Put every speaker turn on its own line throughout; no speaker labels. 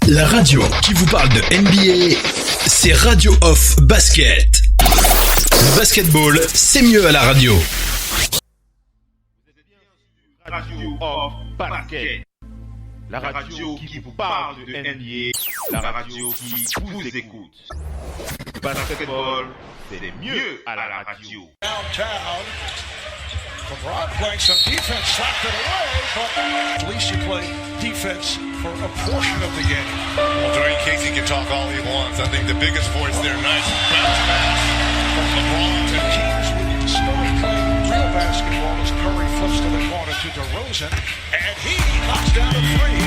La radio qui vous parle de NBA, c'est Radio Off Basket. Le basketball, c'est mieux à la radio.
Radio Off Basket. La radio qui vous parle de NBA, la radio qui vous écoute. Basketball, c'est mieux à la radio.
Downtown. LeBron playing some defense, slapped it away, but at least you play defense for a portion of the game.
Well, Dwayne Casey can talk all he wants. I think the biggest voice there, nice bounce pass from LeBron.
And teams with stars playing real basketball as Curry flips to the corner to DeRozan, and he knocks down a three.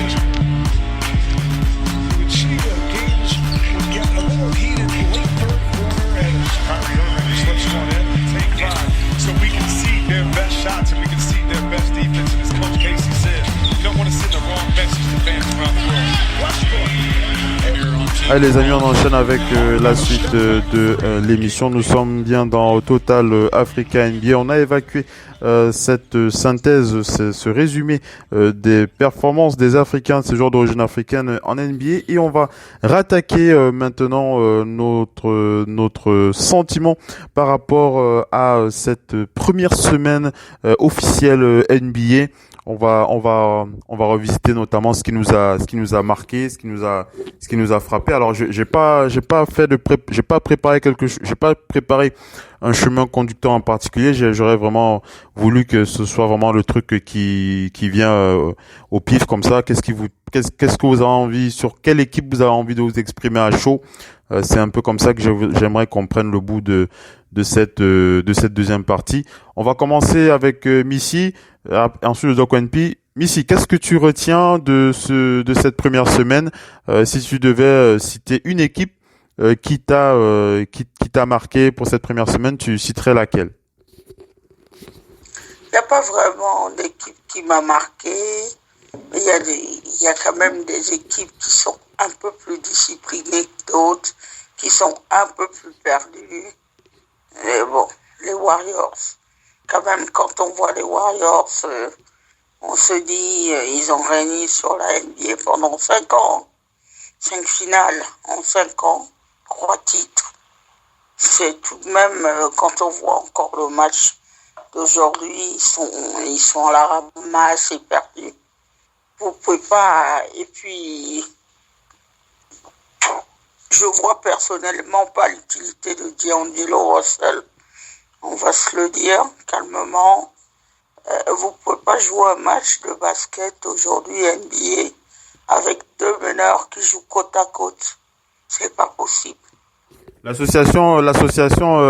You would see the games would get a little heated late third quarter as Kyrie Irving slips one in, take five. So we can see their best shots and we can see their best defense. And as Coach Casey said, you don't want to send the wrong message to fans around the world. Westbrook.
Allez les amis, on enchaîne avec la suite de l'émission. Nous sommes bien dans Total Africa NBA. On a évacué cette synthèse, ce résumé des performances des Africains, de ces joueurs d'origine africaine en NBA, et on va rattaquer maintenant notre sentiment par rapport à cette première semaine officielle NBA. On va revisiter notamment ce qui nous a marqué, ce qui nous a frappé. Alors j'ai pas préparé un chemin conducteur en particulier. J'aurais vraiment voulu que ce soit vraiment le truc qui vient au pif comme ça. Qu'est-ce que vous avez envie, sur quelle équipe vous avez envie de vous exprimer à chaud? C'est un peu comme ça que j'aimerais qu'on prenne le bout de cette deuxième partie. On va commencer avec Missy, ensuite le Doc NP. Missy, qu'est-ce que tu retiens de cette première semaine? Si tu devais citer une équipe qui t'a marqué pour cette première semaine, tu citerais laquelle?
Il n'y a pas vraiment d'équipe qui m'a marqué, mais il y a quand même des équipes qui sont un peu plus disciplinées que d'autres, qui sont un peu plus perdues. Et bon, les Warriors, quand même, quand on voit les Warriors, on se dit, ils ont régné sur la NBA pendant 5 ans. 5 finales en 5 ans, 3 titres. C'est tout de même, quand on voit encore le match d'aujourd'hui, ils sont à la ramasse et perdus. Vous pouvez pas, et puis, je vois personnellement pas l'utilité de D'Angelo Russell. On va se le dire calmement. Vous pouvez pas jouer un match de basket aujourd'hui NBA avec 2 meneurs qui jouent côte à côte. C'est pas possible.
L'association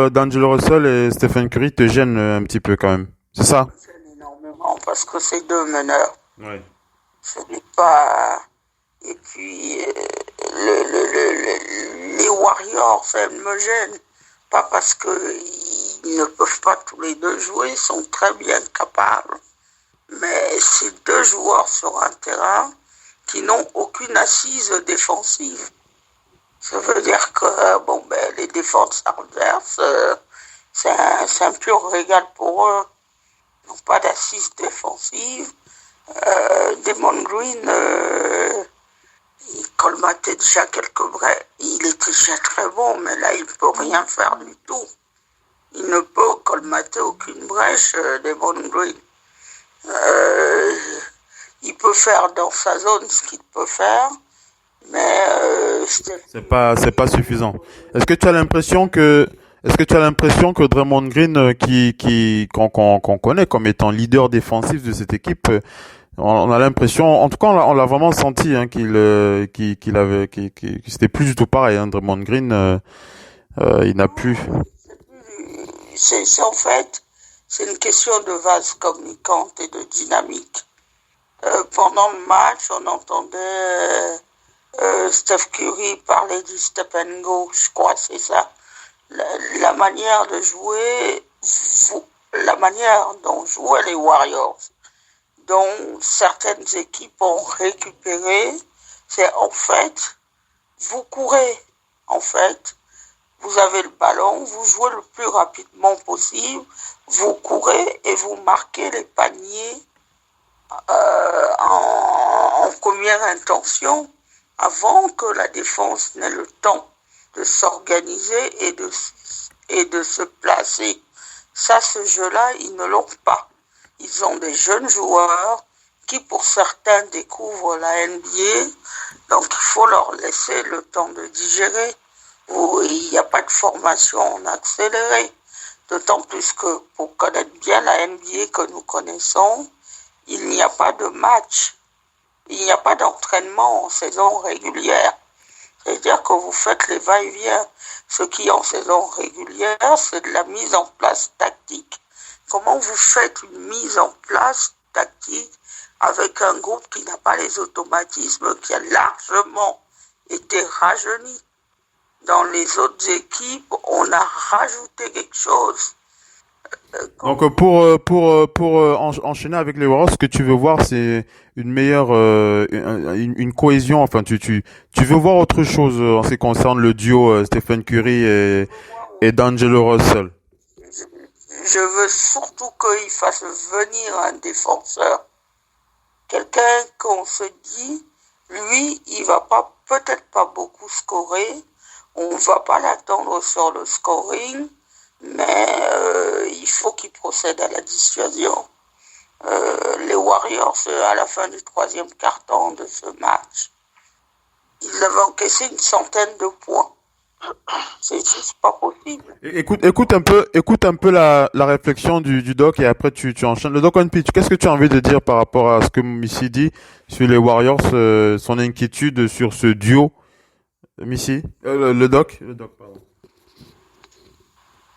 d'Angelo Russell et Stephen Curry te gêne un petit peu quand même. C'est ça?
Ça me gêne énormément parce que c'est 2 meneurs.
Oui.
Ce n'est pas. Et puis les Warriors, ça me gêne. Pas parce qu'ils ne peuvent pas tous les deux jouer, ils sont très bien capables. Mais c'est 2 joueurs sur un terrain qui n'ont aucune assise défensive. Ça veut dire que les défenses adverses, c'est un pur régal pour eux. Ils n'ont pas d'assise défensive. Draymond Green, il colmatait déjà quelques brèches. Il était déjà très bon, mais là, il ne peut rien faire du tout. Il ne peut colmater aucune brèche, Draymond Green. Il peut faire dans sa zone ce qu'il peut faire, mais
c'est pas suffisant. Est-ce que tu as l'impression que Draymond Green, qu'on connaît comme étant leader défensif de cette équipe, on a l'impression, en tout cas on l'a vraiment senti, qu'il c'était plus du tout pareil, hein, Draymond Green, il n'a plus.
C'est en fait, c'est une question de vase communicante et de dynamique. Pendant le match, on entendait Steph Curry parler du step and go, je crois que c'est ça. La manière de jouer, la manière dont jouaient les Warriors, dont certaines équipes ont récupéré, c'est en fait, vous courez, en fait, vous avez le ballon, vous jouez le plus rapidement possible, vous courez et vous marquez les paniers en première intention avant que la défense n'ait le temps de s'organiser et de se placer. Ça, ce jeu-là, ils ne l'ont pas. Ils ont des jeunes joueurs qui, pour certains, découvrent la NBA. Donc, il faut leur laisser le temps de digérer. Il n'y a pas de formation en accéléré. D'autant plus que, pour connaître bien la NBA que nous connaissons, il n'y a pas de match. Il n'y a pas d'entraînement en saison régulière. C'est-à-dire que vous faites les va-et-vient. Ce qui est en saison régulière, c'est de la mise en place tactique. Comment vous faites une mise en place tactique avec un groupe qui n'a pas les automatismes, qui a largement été rajeuni? Dans les autres équipes, on a rajouté quelque chose.
Donc enchaîner avec les Warriors, ce que tu veux voir, c'est une meilleure une cohésion. Enfin, tu veux voir autre chose en ce qui concerne le duo Stephen Curry et D'Angelo Russell.
Je veux surtout qu'il fasse venir un défenseur, quelqu'un qu'on se dit, lui, il va pas, peut-être pas beaucoup scorer. On ne va pas l'attendre sur le scoring, mais il faut qu'il procède à la dissuasion. Les Warriors, à la fin du troisième quart-temps de ce match, ils avaient encaissé une centaine de points. C'est pas possible.
Écoute un peu la réflexion du doc et après tu enchaînes. Le doc One Pitch, qu'est-ce que tu as envie de dire par rapport à ce que Missy dit sur les Warriors, son inquiétude sur ce duo? Missy, le doc, pardon.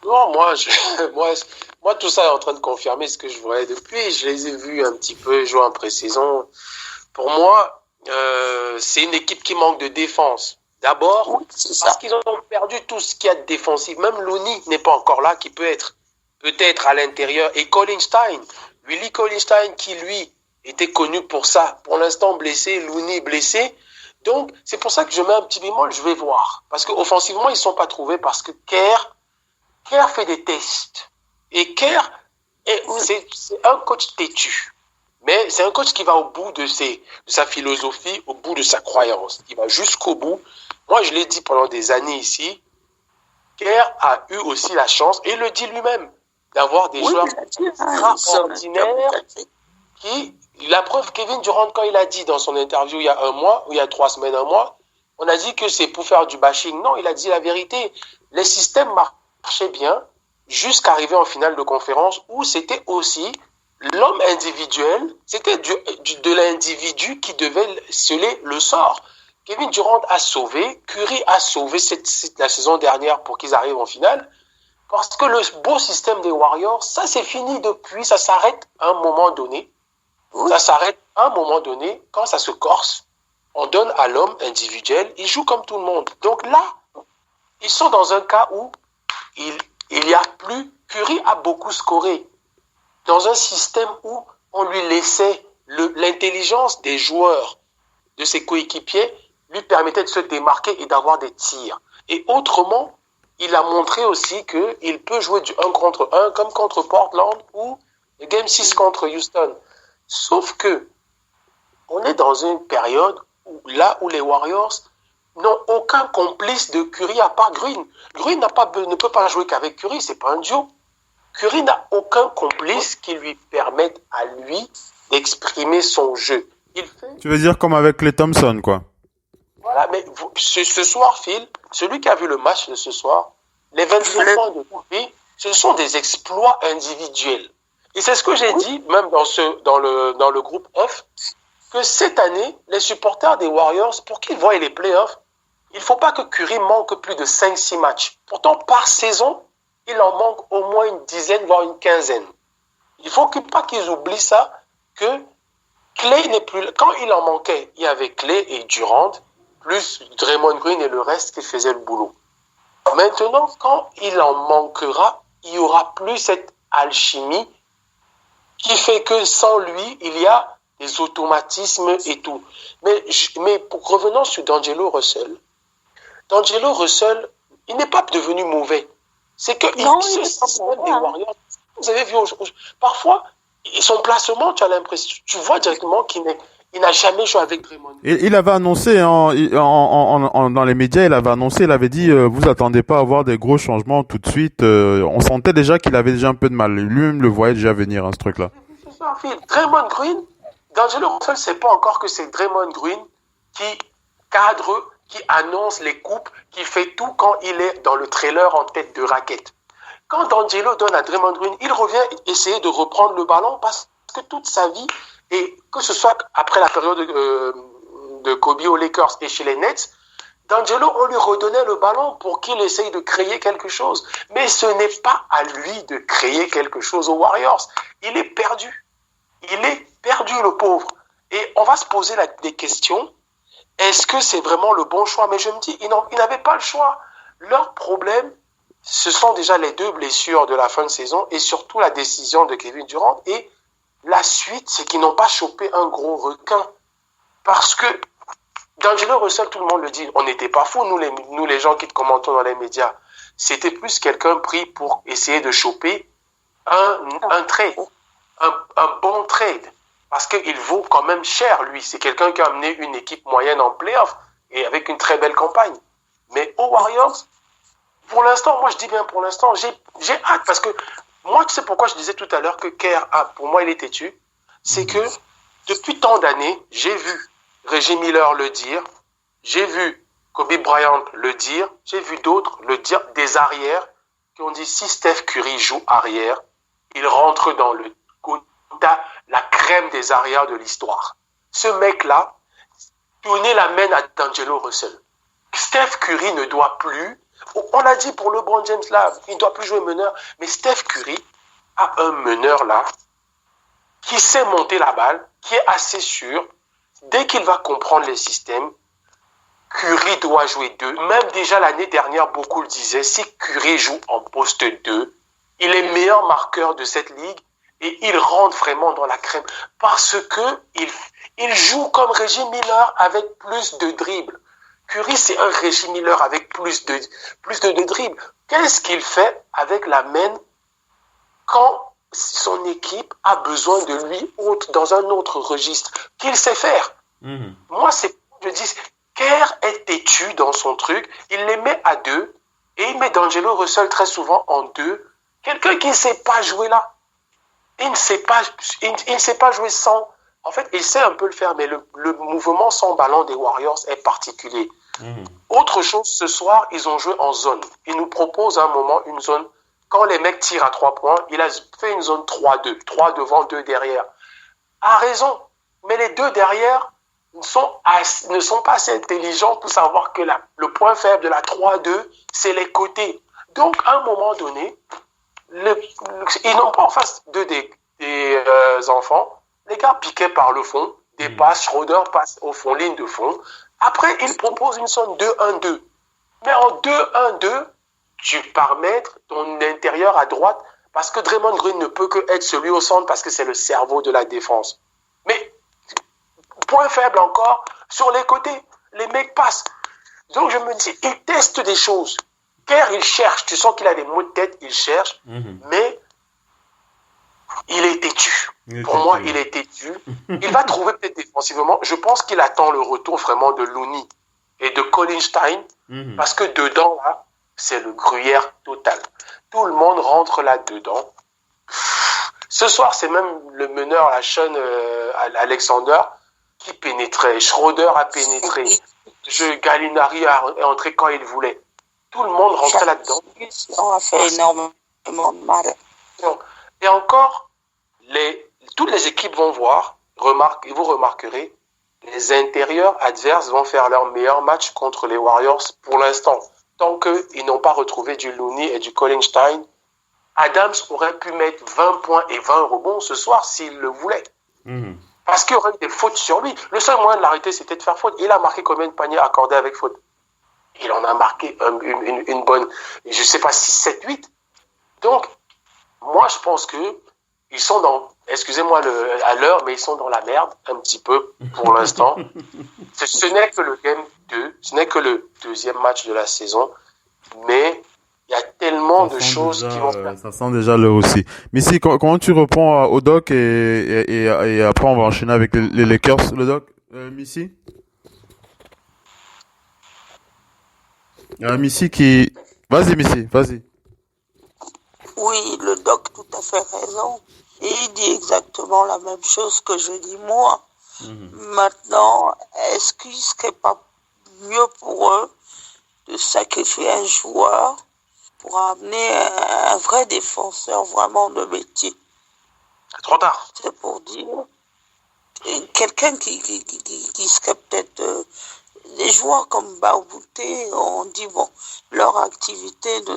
Non, moi, tout ça est en train de confirmer ce que je voyais depuis. Je les ai vus un petit peu jouer en pré-saison. Pour moi, c'est une équipe qui manque de défense. D'abord, oui, parce qu'ils ont perdu tout ce qu'il y a de défensif. Même Looney n'est pas encore là, qui peut-être à l'intérieur. Et Willie Collinstein, qui lui était connu pour ça. Pour l'instant blessé, Looney blessé. Donc, c'est pour ça que je mets un petit bémol, je vais voir. Parce qu'offensivement, ils ne sont pas trouvés parce que Kerr fait des tests. Et Kerr, c'est un coach têtu. Mais c'est un coach qui va au bout de sa philosophie, au bout de sa croyance. Il va jusqu'au bout. Moi, je l'ai dit pendant des années ici, Kerr a eu aussi la chance, et il le dit lui-même, d'avoir des joueurs extraordinaires qui... La preuve, Kevin Durant, quand il a dit dans son interview il y a un mois, ou il y a 3 semaines, un mois, on a dit que c'est pour faire du bashing. Non, il a dit la vérité. Les systèmes marchaient bien jusqu'à arriver en finale de conférence où c'était aussi l'homme individuel, c'était de l'individu qui devait sceller le sort. Kevin Durant a sauvé, Curry a sauvé la saison dernière pour qu'ils arrivent en finale. Parce que le beau système des Warriors, ça c'est fini depuis, ça s'arrête à un moment donné. Ça s'arrête à un moment donné, quand ça se corse, on donne à l'homme individuel, il joue comme tout le monde. Donc là, ils sont dans un cas où il y a plus, Curry a beaucoup scoré. Dans un système où on lui laissait l'intelligence des joueurs, de ses coéquipiers, lui permettait de se démarquer et d'avoir des tirs. Et autrement, il a montré aussi qu'il peut jouer du 1 contre 1, comme contre Portland ou le Game 6 contre Houston. Sauf que on est dans une période où les Warriors n'ont aucun complice de Curry à part Green. Green ne peut pas jouer qu'avec Curry, c'est pas un duo. Curry n'a aucun complice qui lui permette à lui d'exprimer son jeu.
Tu veux dire comme avec les Thompson, quoi.
Voilà, mais ce soir, Phil, celui qui a vu le match de ce soir, les 23 points de Curry, ce sont des exploits individuels. Et c'est ce que j'ai dit, même dans le groupe F, que cette année, les supporters des Warriors, pour qu'ils voient les playoffs, il ne faut pas que Curry manque plus de 5-6 matchs. Pourtant, par saison, il en manque au moins une dizaine, voire une quinzaine. Il ne faut pas qu'ils oublient ça, que Clay n'est plus là. Quand il en manquait, il y avait Clay et Durant, plus Draymond Green et le reste qui faisaient le boulot. Maintenant, quand il en manquera, il n'y aura plus cette alchimie qui fait que sans lui, il y a des automatismes et tout. Mais revenons sur D'Angelo Russell, il n'est pas devenu mauvais. C'est que des Warriors. Vous avez vu, parfois, son placement, tu as l'impression, tu vois directement qu'il Il n'a jamais joué avec Draymond.
Il avait annoncé dans les médias, il avait dit vous attendez pas à voir des gros changements tout de suite. On sentait déjà qu'il avait déjà un peu de mal. Lui-même le voyait déjà venir, ce truc-là.
C'est ça, Phil. Draymond Green, D'Angelo Russell ne sait pas encore que c'est Draymond Green qui cadre, qui annonce les coupes, qui fait tout quand il est dans le trailer en tête de raquette. Quand D'Angelo donne à Draymond Green, il revient essayer de reprendre le ballon parce que toute sa vie, et que ce soit après la période de Kobe aux Lakers et chez les Nets, D'Angelo, on lui redonnait le ballon pour qu'il essaye de créer quelque chose. Mais ce n'est pas à lui de créer quelque chose aux Warriors. Il est perdu. Il est perdu, le pauvre. Et on va se poser des questions. Est-ce que c'est vraiment le bon choix? Mais je me dis, ils n'avaient pas le choix. Leur problème, ce sont déjà les 2 blessures de la fin de saison et surtout la décision de Kevin Durant. Et la suite, c'est qu'ils n'ont pas chopé un gros requin. Parce que D'Angelo Russell, tout le monde le dit, on n'était pas fous, nous les gens qui te commentons dans les médias. C'était plus quelqu'un pris pour essayer de choper un trade, un bon trade. Parce qu'il vaut quand même cher, lui. C'est quelqu'un qui a amené une équipe moyenne en playoff et avec une très belle campagne. Mais aux Warriors, pour l'instant, moi je dis bien pour l'instant, j'ai hâte. Parce que moi, tu sais pourquoi je disais tout à l'heure que Kerr, pour moi, il est têtu. C'est que depuis tant d'années, j'ai vu Reggie Miller le dire, j'ai vu Kobe Bryant le dire, j'ai vu d'autres le dire, des arrières qui ont dit si Steph Curry joue arrière, il rentre dans le quota, la crème des arrières de l'histoire. Ce mec-là, donnez la main à D'Angelo Russell. Steph Curry ne doit plus, on l'a dit pour LeBron James là, il ne doit plus jouer meneur, mais Steph Curry a un meneur là qui sait monter la balle, qui est assez sûr. Dès qu'il va comprendre les systèmes, Curry doit jouer 2. Même déjà l'année dernière, beaucoup le disaient, si Curry joue en poste 2, il est meilleur marqueur de cette ligue et il rentre vraiment dans la crème. Parce que il joue comme Reggie Miller avec plus de dribbles. Curry, c'est un Reggie Miller avec plus de dribbles. Qu'est-ce qu'il fait avec la main quand son équipe a besoin de lui dans un autre registre qu'il sait faire? Moi, je dis, Kerr est têtu dans son truc, il les met à 2 et il met D'Angelo Russell très souvent en 2. Quelqu'un qui ne sait pas jouer là. Il ne sait pas jouer sans. En fait, il sait un peu le faire, mais le mouvement sans ballon des Warriors est particulier. Autre chose, ce soir, ils ont joué en zone. Ils nous proposent à un moment une zone. Quand les mecs tirent à 3 points, il a fait une zone 3-2. 3 devant, 2 derrière. A raison. Mais les 2 derrière ne sont pas assez intelligents pour savoir que le point faible de la 3-2, c'est les côtés. Donc, à un moment donné, ils n'ont pas en face des enfants. Les gars piquaient par le fond, des passes, Schroeder passe au fond, ligne de fond. Après, ils proposent une zone 2-1-2. Mais en 2-1-2, tu paramètres ton intérieur à droite parce que Draymond Green ne peut que être celui au centre parce que c'est le cerveau de la défense. Mais, point faible encore, sur les côtés, les mecs passent. Donc je me dis, ils testent des choses. Kerr, il cherche, tu sens qu'il a des mots de tête, il cherche, mais il est têtu. Pour moi, il est têtu. Il va trouver peut-être défensivement. Je pense qu'il attend le retour vraiment de Looney et de Colin Stein parce que dedans, là, c'est le gruyère total. Tout le monde rentre là-dedans. Ce soir, c'est même le meneur, la Sean Alexander, qui pénétrait. Schroeder a pénétré. Gallinari est entré quand il voulait. Tout le monde rentrait là-dedans.
On a fait énormément de mal.
Et encore, toutes les équipes vont voir, et vous remarquerez, les intérieurs adverses vont faire leur meilleur match contre les Warriors pour l'instant. Tant qu'ils n'ont pas retrouvé du Looney et du Colin Stein, Adams aurait pu mettre 20 points et 20 rebonds ce soir s'il le voulait. Parce qu'il y aurait eu des fautes sur lui. Le seul moyen de l'arrêter, c'était de faire faute. Il a marqué combien de paniers accordés avec faute? Il en a marqué une bonne, je ne sais pas, 6, 7, 8. Donc, moi, je pense que ils sont excusez-moi à l'heure, mais ils sont dans la merde un petit peu pour l'instant. Ce n'est que le deuxième match de la saison, mais il y a tellement tellement de choses qui vont faire.
Ça sent déjà l'heure aussi. Mais si, comment tu réponds au doc et après on va enchaîner avec les Lakers, le doc, Missy? Missy qui... Vas-y, Missy, vas-y.
Oui, le doc tout à fait raison. Et il dit exactement la même chose que je dis moi. Maintenant, est-ce qu'il ne serait pas mieux pour eux de sacrifier un joueur pour amener un vrai défenseur vraiment de métier?
C'est trop tard.
C'est pour dire quelqu'un qui serait peut-être des joueurs comme Baoubouté, on dit leur activité ne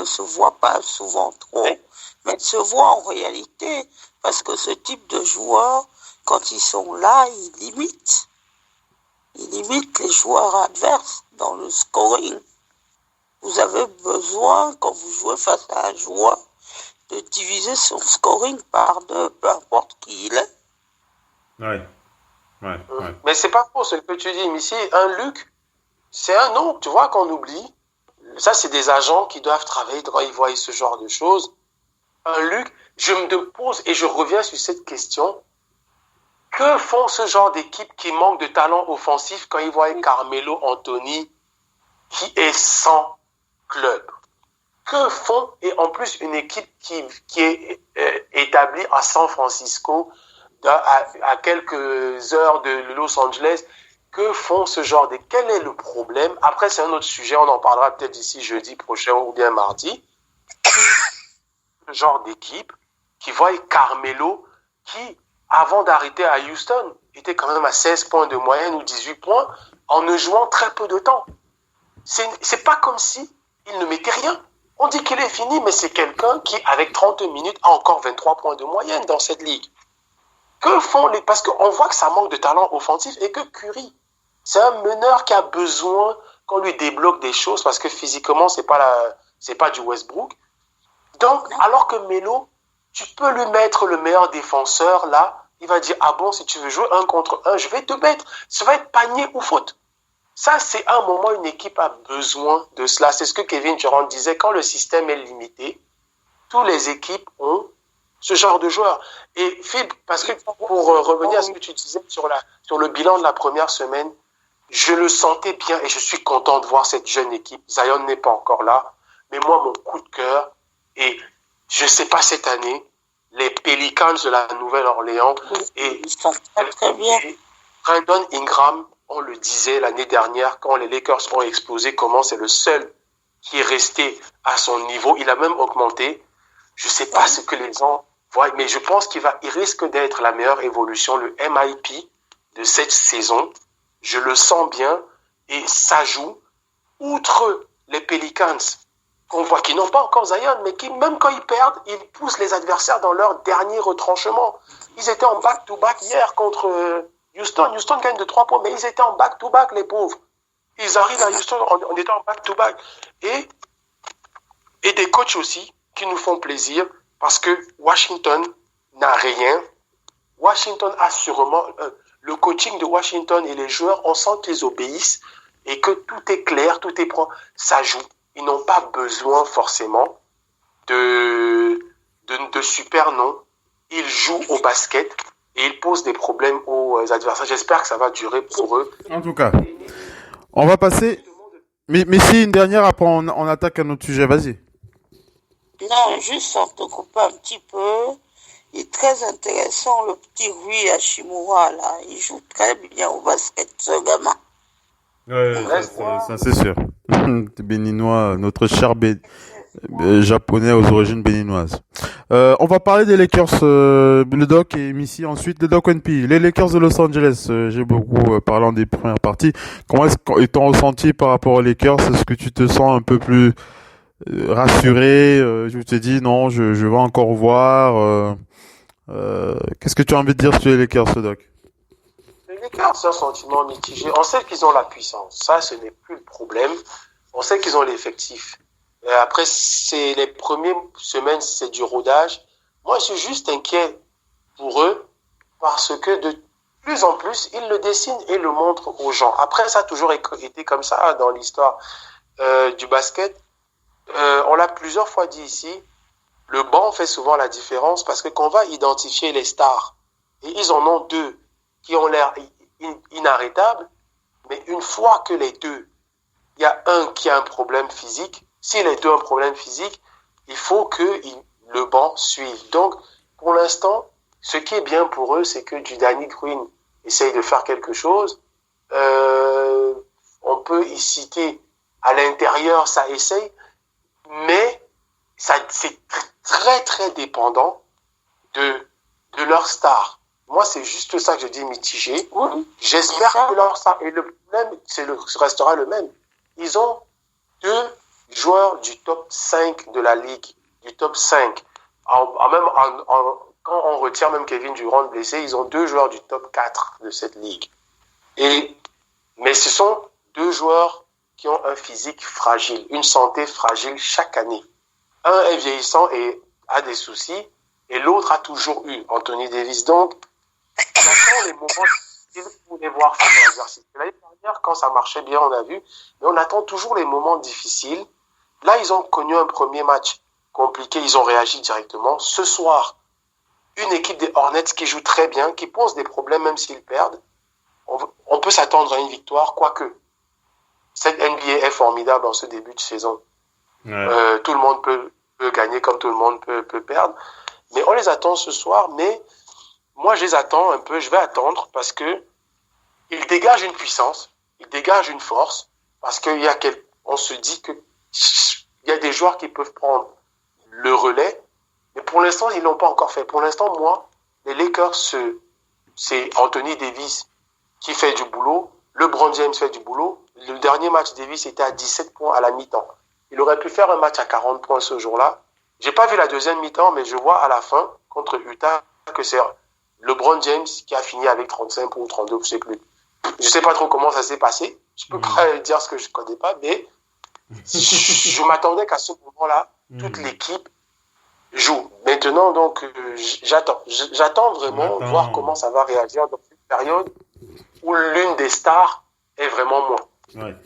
se voit pas souvent trop, mais elle se voit en réalité parce que ce type de joueurs, quand ils sont là, ils limitent les joueurs adverses dans le scoring. Vous avez besoin, quand vous jouez face à un joueur, de diviser son scoring par 2, peu importe qui il est.
Ouais.
Mais c'est pas faux ce que tu dis, mais ici, un Luc, c'est un nom, tu vois, qu'on oublie. Ça, c'est des agents qui doivent travailler quand ils voient ce genre de choses. Un Luc, je me pose et je reviens sur cette question. Que font ce genre d'équipe qui manque de talent offensif quand ils voient Carmelo Anthony qui est sans club? Que font, et en plus une équipe qui est établie à San Francisco, à quelques heures de Los Angeles, que font ce genre de... Quel est le problème? Après, c'est un autre sujet, on en parlera peut-être d'ici jeudi prochain ou bien mardi. Ce genre d'équipe qui voit Carmelo qui, avant d'arrêter à Houston, était quand même à 16 points de moyenne ou 18 points en ne jouant très peu de temps. C'est pas comme si il ne mettait rien. On dit qu'il est fini, mais c'est quelqu'un qui, avec 30 minutes, a encore 23 points de moyenne dans cette ligue. Que font les... Parce qu'on voit que ça manque de talent offensif et que Curry, c'est un meneur qui a besoin qu'on lui débloque des choses parce que physiquement, c'est pas du Westbrook. Donc, alors que Melo, tu peux lui mettre le meilleur défenseur là, il va dire, ah bon, si tu veux jouer 1 contre 1, je vais te mettre. Ça va être panier ou faute. Ça, c'est un moment, une équipe a besoin de cela. C'est ce que Kevin Durant disait, quand le système est limité, toutes les équipes ont ce genre de joueurs. Et Phil, parce que pour revenir à ce que tu disais sur le bilan de la première semaine, je le sentais bien et je suis content de voir cette jeune équipe. Zion n'est pas encore là, mais moi, mon coup de cœur, et je sais pas cette année, les Pelicans de la Nouvelle-Orléans et Brandon Ingram, on le disait l'année dernière quand les Lakers ont explosé, comment c'est le seul qui est resté à son niveau. Il a même augmenté. Je sais pas ce que les gens voient, mais je pense qu'il risque d'être la meilleure évolution, le MIP de cette saison. Je le sens bien et ça joue. Outre les Pelicans, qu'on voit qui n'ont pas encore Zion, mais qui, même quand ils perdent, ils poussent les adversaires dans leur dernier retranchement. Ils étaient en back-to-back hier contre Houston. Houston gagne de 3 points, mais ils étaient en back-to-back, les pauvres. Ils arrivent à Houston en étant en back-to-back. Et des coachs aussi qui nous font plaisir parce que Washington n'a rien. Washington a sûrement... le coaching de Washington et les joueurs, on sent qu'ils obéissent et que tout est clair, tout est propre. Ça joue. Ils n'ont pas besoin forcément de super noms. Ils jouent au basket et ils posent des problèmes aux adversaires. J'espère que ça va durer pour eux.
En tout cas, on va passer... Mais si une dernière, après on attaque un autre sujet, vas-y.
Non, juste sans te couper un petit peu. Il est très intéressant, le petit Rui Hachimura, là. Il joue très bien au basket, ce gamin.
Ouais, ça c'est sûr. Béninois, notre cher japonais aux origines béninoises. On va parler des Lakers, le Doc et Missy ensuite, le Doc NP. Les Lakers de Los Angeles, j'ai beaucoup parlé en des premières parties. Comment est-ce qu'ils t'ont ressenti par rapport aux Lakers? Est-ce que tu te sens un peu plus rassuré? Je te dis non, je vais encore voir. Qu'est-ce que tu as envie de dire sur les Lakers, Doc?
Les Lakers, c'est un sentiment mitigé. On sait qu'ils ont la puissance. Ça, ce n'est plus le problème. On sait qu'ils ont l'effectif. Après, c'est les premières semaines, c'est du rodage. Moi, je suis juste inquiet pour eux parce que de plus en plus, ils le dessinent et le montrent aux gens. Après, ça a toujours été comme ça dans l'histoire. du basket, on l'a plusieurs fois dit ici, le banc fait souvent la différence parce que quand on va identifier les stars, et ils en ont deux qui ont l'air inarrêtables, mais une fois que les deux, il y a un qui a un problème physique, si les deux ont un problème physique, il faut que le banc suive. Donc, pour l'instant, ce qui est bien pour eux, c'est que du Danny Green essaye de faire quelque chose. On peut y citer à l'intérieur, ça essaye, mais c'est très, très dépendant de leur star. Moi, c'est juste ça que je dis mitigé. Oui, j'espère que leur star, et le problème, restera le même. Ils ont 2 joueurs du top 5 de la ligue, du top 5. Quand on retire même Kevin Durant blessé, ils ont 2 joueurs du top 4 de cette ligue. Mais ce sont 2 joueurs qui ont un physique fragile, une santé fragile chaque année. Un est vieillissant et a des soucis, et l'autre a toujours eu, Anthony Davis. Donc, j'attends les moments difficiles pour les voir faire l'exercice. L'année dernière, quand ça marchait bien, on a vu, mais on attend toujours les moments difficiles. Là, ils ont connu un premier match compliqué, ils ont réagi directement. Ce soir, une équipe des Hornets qui joue très bien, qui pose des problèmes même s'ils perdent. On peut s'attendre à une victoire, quoique cette NBA est formidable en ce début de saison. Ouais. Tout le monde peut gagner comme tout le monde peut perdre. Mais on les attend ce soir, mais moi je les attends un peu, je vais attendre parce que ils dégagent une puissance, ils dégagent une force, parce on se dit que il y a des joueurs qui peuvent prendre le relais, mais pour l'instant ils l'ont pas encore fait. Pour l'instant, moi, les Lakers, c'est Anthony Davis qui fait du boulot, LeBron James fait du boulot. Le dernier match, Davis était à 17 points à la mi-temps. Il aurait pu faire un match à 40 points ce jour-là. J'ai pas vu la deuxième mi-temps, mais je vois à la fin, contre Utah, que c'est LeBron James qui a fini avec 35 points ou 32, je sais plus. Je sais pas trop comment ça s'est passé. Je peux pas dire ce que je connais pas, mais je m'attendais qu'à ce moment-là, toute l'équipe joue. Maintenant, donc, j'attends vraiment voir comment ça va réagir dans cette période où l'une des stars est vraiment moi.
Ouais.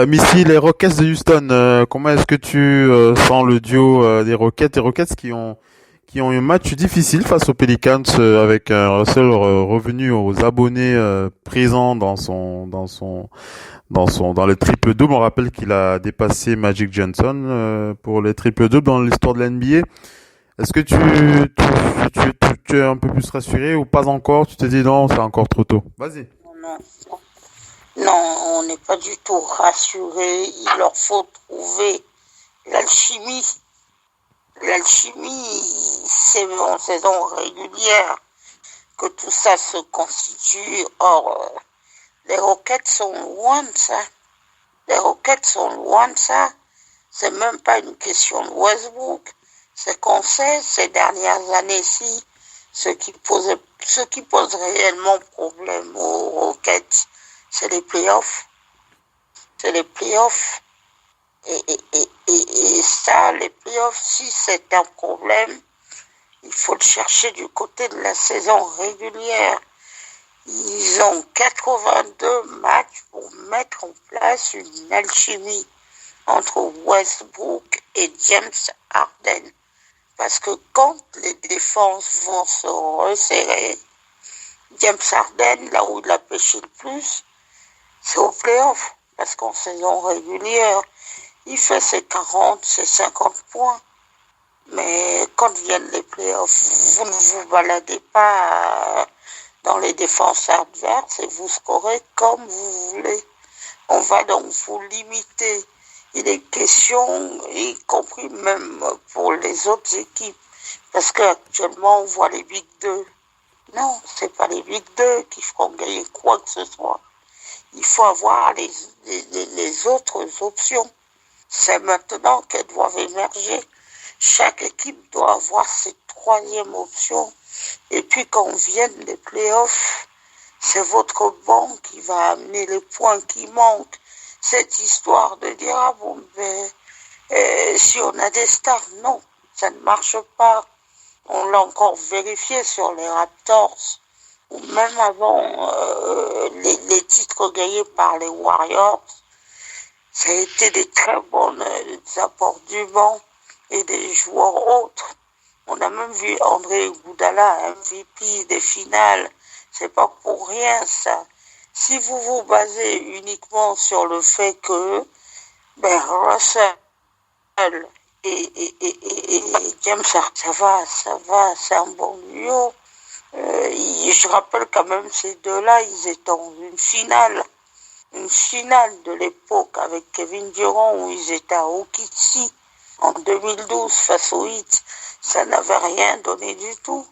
Missy, les Rockets de Houston, comment est-ce que tu sens le duo des Rockets qui ont eu un match difficile face aux Pelicans avec un Russell revenu aux abonnés présents dans les triple-doubles. On rappelle qu'il a dépassé Magic Johnson pour les triple-doubles dans l'histoire de la NBA. Est-ce que tu es un peu plus rassuré ou pas encore? Tu te dis non, c'est encore trop tôt. Vas-y.
Non, on n'est pas du tout rassuré. Il leur faut trouver l'alchimie. L'alchimie, c'est en saison régulière que tout ça se constitue. Or, les Rockets sont loin de ça. C'est même pas une question de Westbrook. C'est qu'on sait, ces dernières années-ci, ce qui pose réellement problème aux Rockets, c'est les playoffs. Et ça, les playoffs, si c'est un problème, il faut le chercher du côté de la saison régulière. Ils ont 82 matchs pour mettre en place une alchimie entre Westbrook et James Harden. Parce que quand les défenses vont se resserrer, James Harden, là où il a pêché le plus, c'est au playoff. Parce qu'en saison régulière, il fait ses 40, ses 50 points. Mais quand viennent les playoffs, vous ne vous baladez pas dans les défenses adverses et vous scorez comme vous voulez. On va donc vous limiter. Il est question, y compris même pour les autres équipes, parce qu'actuellement on voit les Big 2. Non, c'est pas les Big 2 qui feront gagner quoi que ce soit. Il faut avoir les autres options. C'est maintenant qu'elles doivent émerger. Chaque équipe doit avoir ses troisième options. Et puis quand viennent les playoffs, c'est votre banc qui va amener les points qui manquent. Cette histoire de dire, ah bon, si on a des stars, non, ça ne marche pas. On l'a encore vérifié sur les Raptors, ou même avant les titres gagnés par les Warriors. Ça a été des très bons apports du banc et des joueurs autres. On a même vu André Iguodala, MVP des finales. C'est pas pour rien, ça. Si vous vous basez uniquement sur le fait que Russell et James Harden, ça va, c'est un bon duo. Je rappelle quand même ces deux-là, ils étaient dans une finale de l'époque avec Kevin Durant où ils étaient à Okitsi en 2012 face au Heat. Ça n'avait rien donné du tout.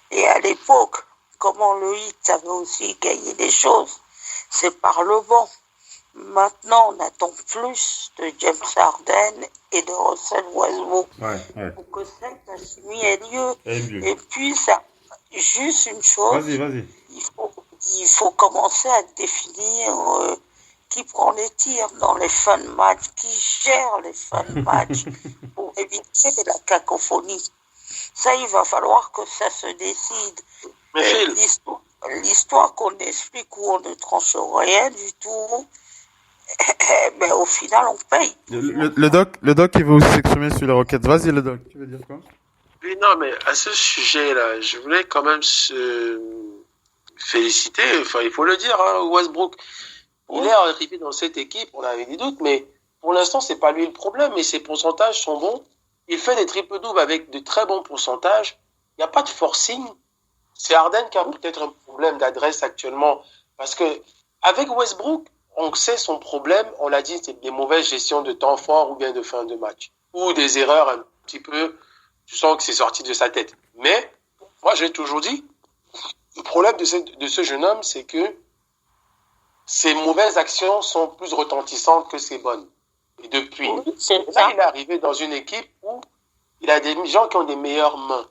Et à l'époque, comment le Heat avait aussi gagné des choses, c'est par le banc. Maintenant, on attend plus de James Harden et de Russell Westbrook pour que cette alchimie ait lieu. Et puis, ça, juste une chose,
Vas-y.
Il faut commencer à définir qui prend les tirs dans les fins de match, qui gère les fins de match pour éviter la cacophonie. Ça, il va falloir que ça se décide. L'histoire qu'on explique où on ne tranche rien du tout, au final, on paye.
Le doc, il veut aussi s'exprimer sur les Rockets. Vas-y, le doc, tu veux dire quoi?
Oui, non, mais à ce sujet-là, je voulais quand même se féliciter, enfin, il faut le dire, Westbrook. Il est arrivé dans cette équipe, on avait des doutes, mais pour l'instant, c'est pas lui le problème, mais ses pourcentages sont bons. Il fait des triples-doubles avec de très bons pourcentages. Il n'y a pas de forcing. C'est Harden qui a peut-être un problème d'adresse actuellement. Parce que, avec Westbrook, on sait son problème, on l'a dit, c'est des mauvaises gestions de temps fort ou bien de fin de match. Ou des erreurs un petit peu, tu sens que c'est sorti de sa tête. Mais, moi, j'ai toujours dit, le problème de ce jeune homme, c'est que ses mauvaises actions sont plus retentissantes que ses bonnes. Et depuis, là, il est arrivé dans une équipe où il a des gens qui ont des meilleures mains.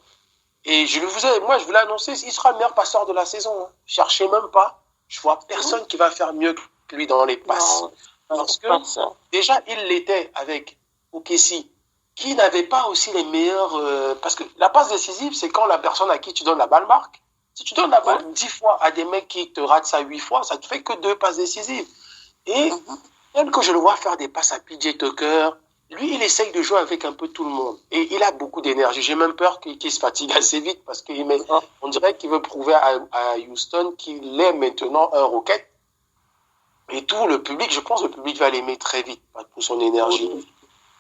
Et je voulais annoncer, il sera le meilleur passeur de la saison. Cherchez même pas. Je vois personne qui va faire mieux que lui dans les passes. Parce que, déjà, il l'était avec OKC, qui n'avait pas aussi les meilleurs, parce que la passe décisive, c'est quand la personne à qui tu donnes la balle marque. Si tu donnes la balle 10 fois à des mecs qui te ratent ça 8 fois, ça te fait que 2 passes décisives. Et même que je le vois faire des passes à PJ Tucker, lui, il essaye de jouer avec un peu tout le monde. Et il a beaucoup d'énergie. J'ai même peur qu'il se fatigue assez vite parce qu'on dirait qu'il veut prouver à Houston qu'il est maintenant un Rocket. Et tout le public, je pense que le public va l'aimer très vite pour son énergie.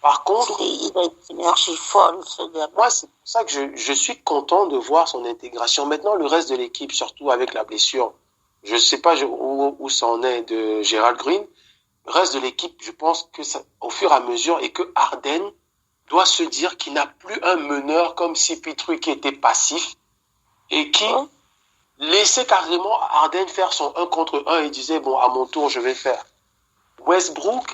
Par contre,
il a une énergie folle, ce gars.
Moi, c'est pour ça que je suis content de voir son intégration. Maintenant, le reste de l'équipe, surtout avec la blessure, je ne sais pas où ça en est de Gerald Green. Le reste de l'équipe, je pense que ça, au fur et à mesure, et que Harden doit se dire qu'il n'a plus un meneur comme CP3 qui était passif et qui laissait carrément Harden faire son 1 contre 1 et disait, bon, à mon tour, je vais faire. Westbrook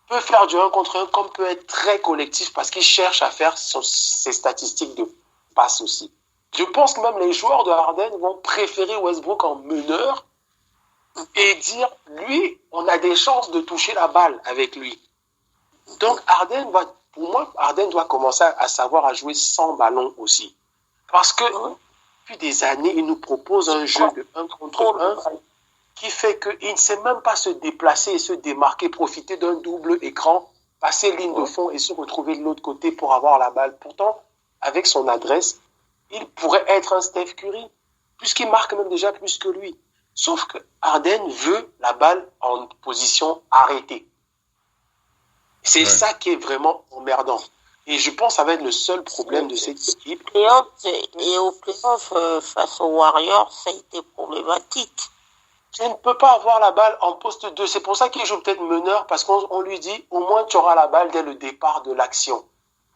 peut faire du 1 contre 1 comme peut être très collectif parce qu'il cherche à faire ses statistiques de passe aussi. Je pense que même les joueurs de Harden vont préférer Westbrook en meneur et dire, lui, on a des chances de toucher la balle avec lui. Donc pour moi, Harden doit commencer à savoir à jouer sans ballon aussi. Parce que depuis des années, il nous propose un jeu de 1 contre 1 qui fait qu'il ne sait même pas se déplacer et se démarquer, profiter d'un double écran, passer ligne de fond et se retrouver de l'autre côté pour avoir la balle. Pourtant, avec son adresse, il pourrait être un Steph Curry, puisqu'il marque même déjà plus que lui. Sauf que Harden veut la balle en position arrêtée. C'est ça qui est vraiment emmerdant. Et je pense que ça va être le seul problème de cette équipe.
Et au playoff, face aux Warriors, ça a été problématique.
Tu ne peux pas avoir la balle en poste 2. C'est pour ça qu'il joue peut-être meneur, parce qu'on lui dit, au moins tu auras la balle dès le départ de l'action.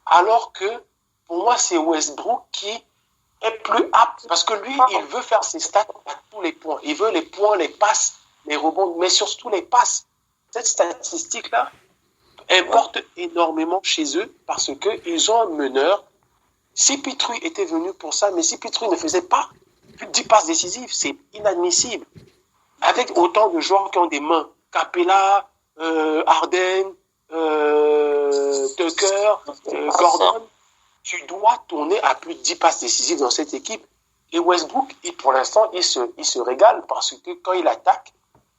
Alors que, pour moi, c'est Westbrook qui est plus apte, parce que lui, il veut faire ses stats à tous les points. Il veut les points, les passes, les rebonds, mais surtout les passes. Cette statistique-là importe énormément chez eux, parce qu'ils ont un meneur. CP3 était venu pour ça, mais CP3 ne faisait pas plus de 10 passes décisives. C'est inadmissible. Avec autant de joueurs qui ont des mains, Capella, Harden, Tucker, Gordon, tu dois tourner à plus de 10 passes décisives dans cette équipe. Et Westbrook, pour l'instant, il se régale parce que quand il attaque,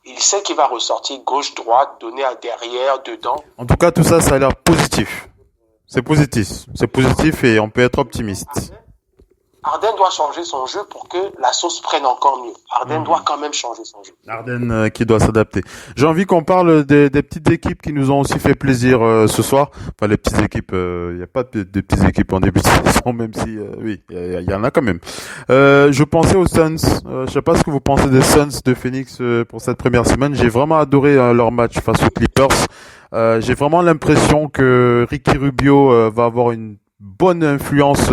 Il sait qu'il va ressortir gauche-droite, donner à derrière, dedans.
En tout cas, tout ça, ça a l'air positif. C'est positif et on peut être optimiste.
Arden doit changer son jeu pour que la sauce prenne encore mieux. Arden doit quand même changer son jeu.
Arden qui doit s'adapter. J'ai envie qu'on parle des petites équipes qui nous ont aussi fait plaisir ce soir. Enfin, les petites équipes, il n'y a pas de petites équipes en début de saison, même si, oui, il y en a quand même. Je pensais aux Suns. Je sais pas ce que vous pensez des Suns de Phoenix pour cette première semaine. J'ai vraiment adoré leur match face aux Clippers. J'ai vraiment l'impression que Ricky Rubio va avoir une bonne influence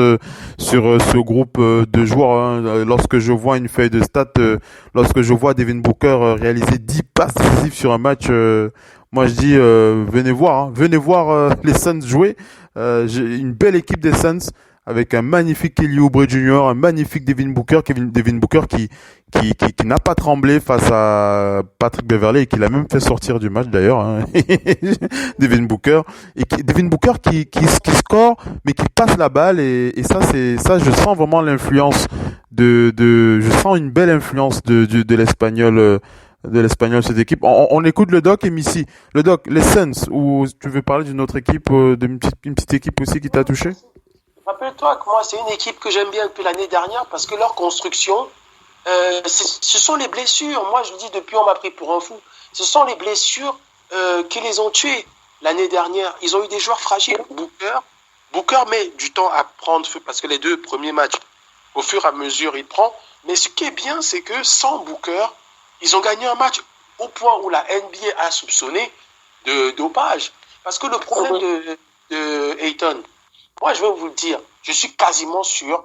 sur ce groupe de joueurs. Hein. Lorsque je vois une feuille de stats, lorsque je vois Devin Booker réaliser 10 passes décisives sur un match, moi je dis venez voir les Suns jouer. J'ai une belle équipe des Suns avec un magnifique Kelly Oubre Jr., un magnifique Devin Booker qui n'a pas tremblé face à Patrick Beverley et qui l'a même fait sortir du match d'ailleurs, hein. Devin Booker qui score mais qui passe la balle et ça je sens vraiment l'influence je sens une belle influence de l'espagnol cette équipe. On écoute le doc et Missy. Le doc, les Suns, ou tu veux parler d'une autre équipe, d'une petite équipe aussi qui t'a touché?
Rappelle-toi que moi, c'est une équipe que j'aime bien depuis l'année dernière parce que leur construction, ce sont les blessures. Moi, je le dis depuis, on m'a pris pour un fou. Ce sont les blessures qui les ont tués l'année dernière. Ils ont eu des joueurs fragiles. Booker met du temps à prendre feu parce que les 2 premiers matchs, au fur et à mesure, il prend. Mais ce qui est bien, c'est que sans Booker, ils ont gagné un match au point où la NBA a soupçonné de dopage. Parce que le problème de Ayton, moi, je vais vous le dire, je suis quasiment sûr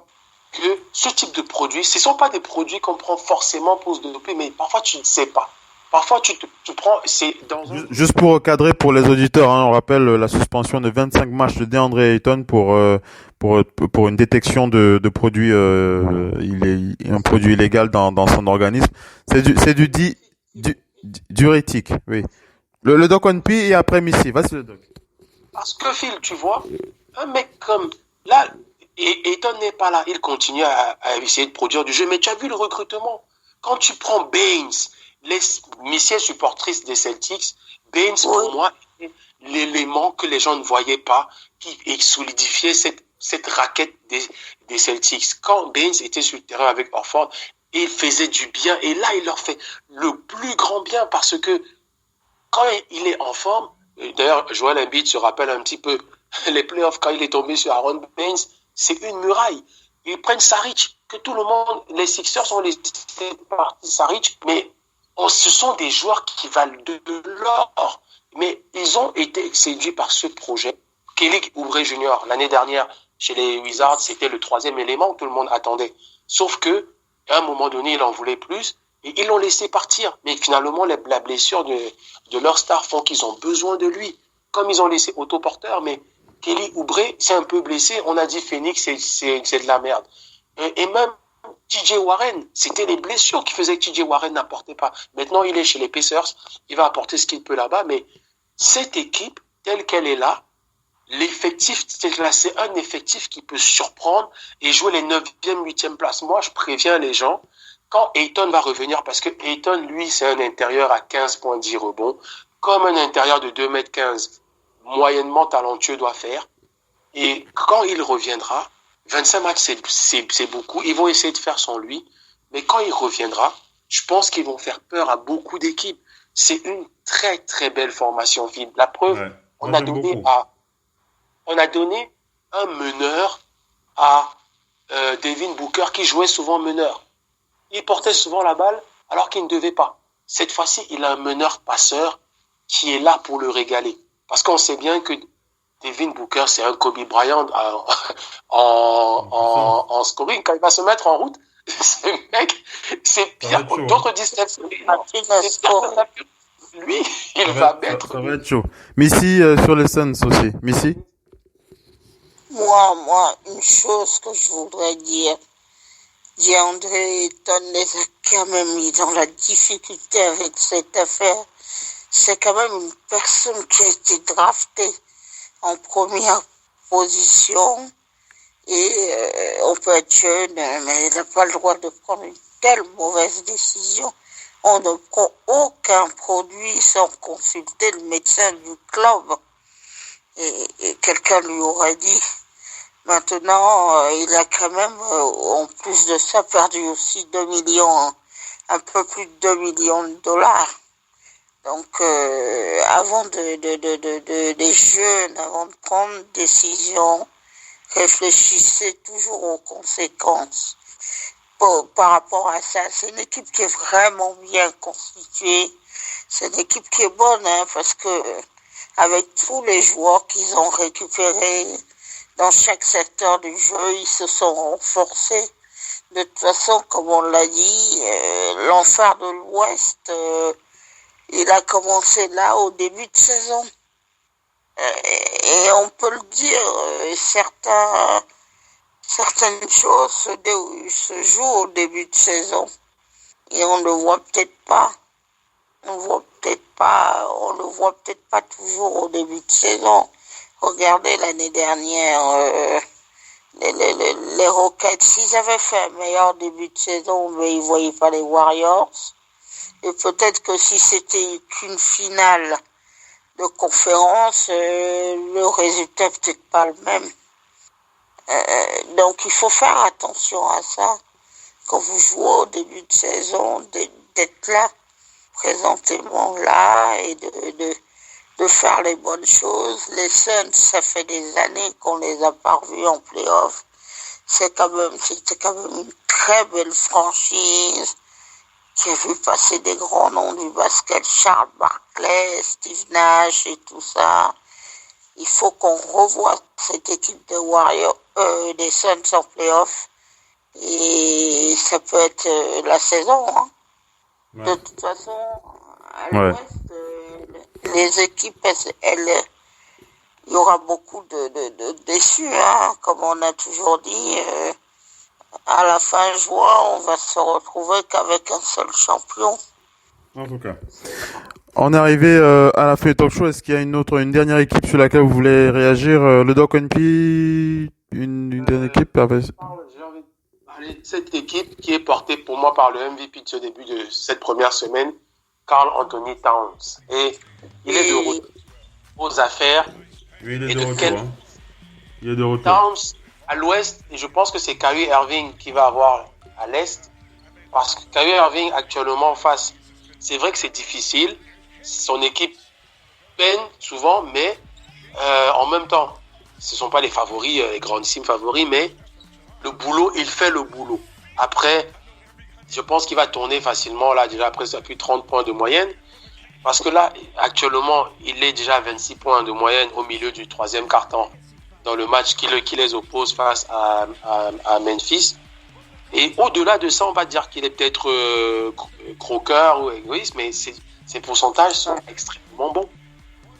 que ce type de produits, ce ne sont pas des produits qu'on prend forcément pour se doper, mais parfois tu ne sais pas. Parfois tu prends, c'est dans un...
Juste pour cadrer pour les auditeurs, hein, on rappelle la suspension de 25 matchs de DeAndre Ayton pour une détection de produits, un produit illégal dans son organisme. C'est du diurétique, oui. Le doc One P et après Missy, vas-y le doc.
Parce que Phil, tu vois, un mec comme là, Ayton n'est pas là, il continue à essayer de produire du jeu. Mais tu as vu le recrutement. Quand tu prends Baines, Missy est supportrice des Celtics, Baines pour moi est l'élément que les gens ne voyaient pas, qui solidifiait cette raquette des Celtics. Quand Baines était sur le terrain avec Horford, il faisait du bien et là il leur fait le plus grand bien parce que quand il est en forme, d'ailleurs Joel Embiid se rappelle un petit peu les playoffs quand il est tombé sur Aaron Baines, c'est une muraille. Ils prennent Saric, que tout le monde, les Sixers ont laissé partir Saric, mais ce sont des joueurs qui valent de l'or. Mais ils ont été séduits par ce projet. Kelly Oubre Jr. l'année dernière chez les Wizards, c'était le 3e élément que tout le monde attendait. Sauf que à un moment donné, il en voulait plus et ils l'ont laissé partir. Mais finalement, la blessure de leur star font qu'ils ont besoin de lui. Comme ils ont laissé Otto Porter, mais Kelly Oubre s'est un peu blessé. On a dit Phoenix, c'est de la merde. Et même TJ Warren, c'était les blessures qui faisaient que TJ Warren n'apportait pas. Maintenant, il est chez les Pacers. Il va apporter ce qu'il peut là-bas. Mais cette équipe, telle qu'elle est là, l'effectif, c'est un effectif qui peut surprendre et jouer les 9e, 8e places. Moi, je préviens les gens, quand Ayton va revenir, parce que Ayton, lui, c'est un intérieur à 15,10 rebonds, comme un intérieur de 2,15 m, moyennement talentueux doit faire. Et quand il reviendra, 25 matchs, c'est beaucoup. Ils vont essayer de faire sans lui. Mais quand il reviendra, je pense qu'ils vont faire peur à beaucoup d'équipes. C'est une très, très belle formation. La preuve,
Ouais,
on a donné un meneur à Devin Booker qui jouait souvent meneur. Il portait souvent la balle alors qu'il ne devait pas. Cette fois-ci, il a un meneur passeur qui est là pour le régaler. Parce qu'on sait bien que Devin Booker, c'est un Kobe Bryant en scoring. Quand il va se mettre en route, ce mec, c'est pire. D'autres disent lui, il va mettre.
Ça va être chaud. Missy sur les Suns aussi. Missy?
Moi, une chose que je voudrais dire, DeAndre Ayton les a quand même mis dans la difficulté avec cette affaire. C'est quand même une personne qui a été draftée en première position et on peut être jeune, mais il n'a pas le droit de prendre une telle mauvaise décision. on ne prend aucun produit sans consulter le médecin du club. Et quelqu'un lui aurait dit. Maintenant, il a quand même, en plus de ça, perdu aussi 2 millions, un peu plus de 2 millions de dollars. Donc, avant des jeunes, avant de prendre une décision, réfléchissez toujours aux conséquences. Par rapport à ça, c'est une équipe qui est vraiment bien constituée. C'est une équipe qui est bonne, hein, parce que avec tous les joueurs qu'ils ont récupérés dans chaque secteur du jeu, ils se sont renforcés. De toute façon, comme on l'a dit, l'enfer de l'Ouest, il a commencé là au début de saison. Et on peut le dire, certaines choses se jouent au début de saison. Et on ne le voit peut-être pas. On le voit peut-être pas toujours au début de saison. Regardez l'année dernière, les Rockets, s'ils avaient fait un meilleur début de saison, mais ils voyaient pas les Warriors. Et peut-être que si c'était qu'une finale de conférence, le résultat peut-être pas le même. Donc il faut faire attention à ça. Quand vous jouez au début de saison, d'être là, présentément là, et de faire les bonnes choses. Les Suns, ça fait des années qu'on les a pas revus en play-off. C'était quand même une très belle franchise qui a vu passer des grands noms du basket, Charles Barkley, Steve Nash et tout ça. Il faut qu'on revoie cette équipe de Warriors, des Suns en play-off. Et ça peut être la saison, hein. Ouais. De toute façon, à l'Ouest, les équipes, il y aura beaucoup de déçus, hein. Comme on a toujours dit, à la fin juin, on va se retrouver qu'avec un seul champion.
En tout cas. On est arrivé à la fin du talk show. Est-ce qu'il y a une dernière équipe sur laquelle vous voulez réagir? Le Doc NP, une dernière équipe?
Cette équipe qui est portée pour moi par le MVP de ce début de cette première semaine, Karl Anthony Towns. Et il est de retour aux affaires.
Oui, il est de retour. Il est de retour.
Towns à l'ouest, et je pense que c'est Kyrie Irving qui va avoir à l'est. Parce que Kyrie Irving actuellement face, c'est vrai que c'est difficile. Son équipe peine souvent, mais en même temps, ce ne sont pas les favoris, les grandissimes favoris, mais le boulot, il fait le boulot. Après, je pense qu'il va tourner facilement, là, déjà après ça, plus 30 points de moyenne. Parce que là, actuellement, il est déjà à 26 points de moyenne au milieu du troisième quart-temps dans le match qui les oppose face à Memphis. Et au-delà de ça, on va dire qu'il est peut-être croqueur ou égoïste, mais ses pourcentages sont extrêmement bons.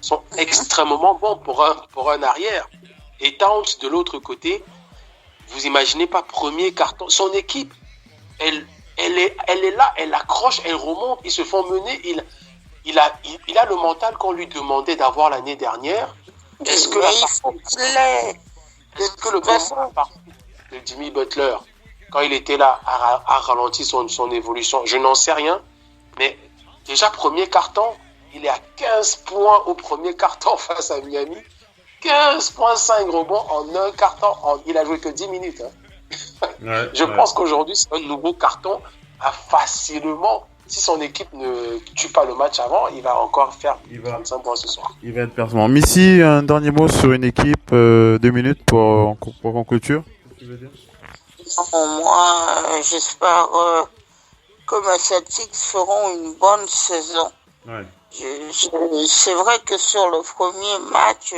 Sont extrêmement bons pour un arrière. Et Towns, de l'autre côté, vous imaginez pas, premier carton, son équipe, elle est là, elle accroche, elle remonte, ils se font mener, il a le mental qu'on lui demandait d'avoir l'année dernière. Est-ce que le moment de Jimmy Butler, quand il était là, a ralenti son évolution? Je n'en sais rien, mais déjà premier carton, il est à 15 points au premier carton face à Miami. 15,5 rebonds en un carton. Il a joué que 10 minutes. Hein. Je pense qu'aujourd'hui, c'est un nouveau carton à facilement. Si son équipe ne tue pas le match avant, il va encore faire 35 points ce soir.
Il va être performant. Missy, un dernier mot sur une équipe, 2 minutes pour conclure.
Moi, j'espère que mes Celtics feront une bonne saison. Ouais. C'est vrai que sur le premier match,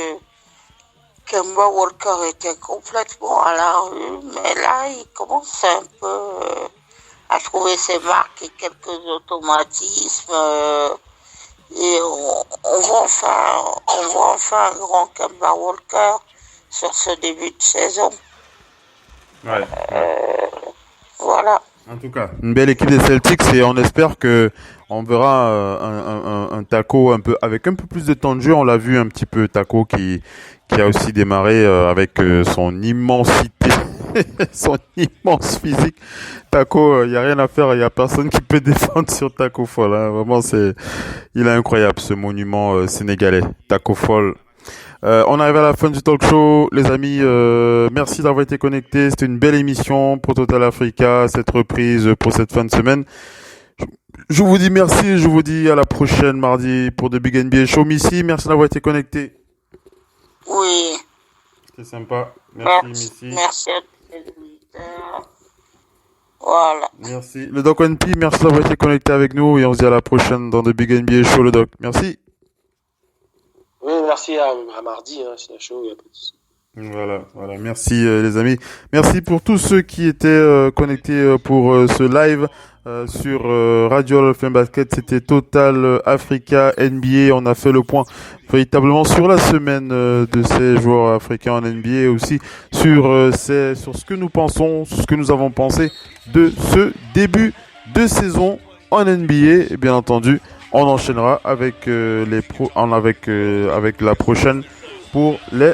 Kemba Walker était complètement à la rue, mais là, il commence un peu à trouver ses marques et quelques automatismes. Et on voit enfin un grand Kemba Walker sur ce début de saison.
Ouais.
Voilà.
En tout cas, une belle équipe des Celtics et on espère que on verra un Taco avec un peu plus de temps de jeu. On l'a vu un petit peu, Taco qui a aussi démarré avec son immensité son immense physique. Taco, il y a rien à faire, il y a personne qui peut défendre sur Taco Fall. Hein. Vraiment, il est incroyable ce monument sénégalais, Taco Fall. On arrive à la fin du talk show, les amis. Merci d'avoir été connectés. C'était une belle émission pour Total Africa, cette reprise pour cette fin de semaine. Je vous dis merci, je vous dis à la prochaine mardi pour The Big NBA Show. Missy, merci d'avoir été connecté.
Oui.
C'était sympa. Merci Missy.
Merci à tous les auditeurs. Voilà.
Merci. Le Doc NP, merci d'avoir été connecté avec nous et on se dit à la prochaine dans The Big NBA Show, le Doc. Merci.
Oui, merci à mardi, hein, c'est un show, il n'y a pas de souci.
Voilà. Merci les amis. Merci pour tous ceux qui étaient connectés pour ce live sur Radio FM Basket. C'était Total Africa NBA. On a fait le point véritablement sur la semaine de ces joueurs africains en NBA et aussi sur ce que nous pensons, sur ce que nous avons pensé de ce début de saison en NBA. Et bien entendu, on enchaînera avec avec la prochaine pour les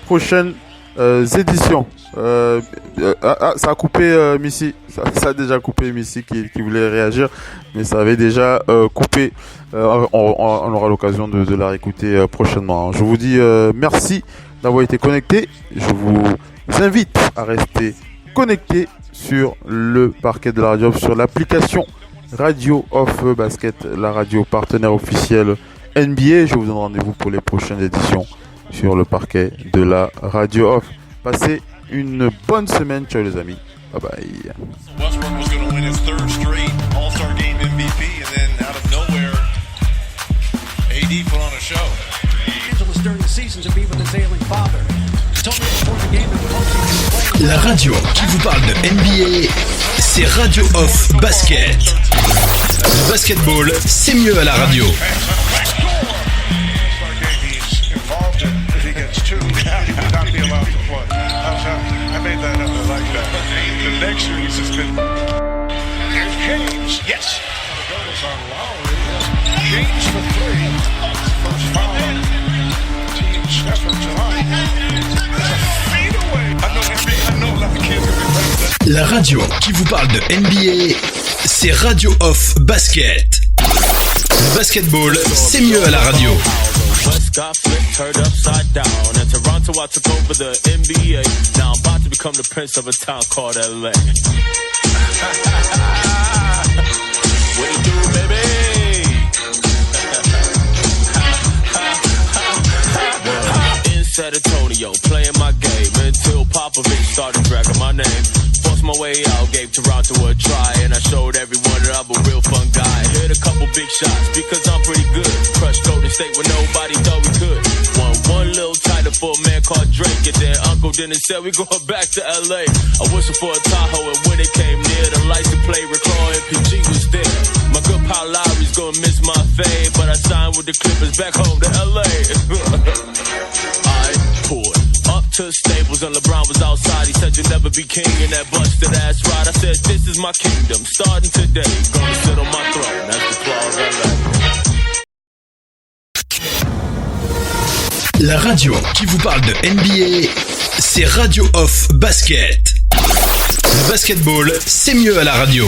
prochaines éditions. Ça a coupé Missy. Ça a déjà coupé Missy qui voulait réagir, mais ça avait déjà coupé. On aura l'occasion de la réécouter prochainement. Je vous dis merci d'avoir été connectés. Je vous invite à rester connectés sur le parquet de la radio, sur l'application Radio of Basket, la radio partenaire officielle NBA. Je vous donne rendez-vous pour les prochaines éditions sur le parquet de la Radio Off. Passez une bonne semaine. Ciao les amis. Bye bye.
Westbrook was going to win his third straight All-Star Game MVP, and then out of nowhere, AD put on a show.
During the season to be with his ailing father.
La radio qui vous parle de NBA, c'est Radio Off Basket. Le basketball, c'est mieux à la radio. La radio qui vous parle de NBA, c'est Radio Off Basket. Le basketball, c'est mieux à la radio.
West got flipped, turned upside down. And Toronto, I took over the NBA. Now I'm about to become the prince of a town called LA. What you do, baby? In San Antonio, playing my game until Popovich started dragging my name. Forced my way out, gave Toronto a try, and I showed everyone that I'm a real fun guy. Hit a couple big shots because I'm pretty good. Crushed Golden State when nobody thought we could. Won one little title for a man called Drake, and then Uncle Dennis said we going back to LA. I whistled for a Tahoe, and when it came near, the lights to play Reclaw and PG was there. My good pal Lowry's gonna miss my fade, but I signed with the Clippers back home to LA. I poured up to Staples and LeBron was outside. He said you'll never be king in that busted ass ride. I said this is my kingdom, starting today. Gonna sit on my throne, that's the claw of LA.
La radio qui vous parle de NBA, c'est Radio Off Basket. Le basketball, c'est mieux à la radio.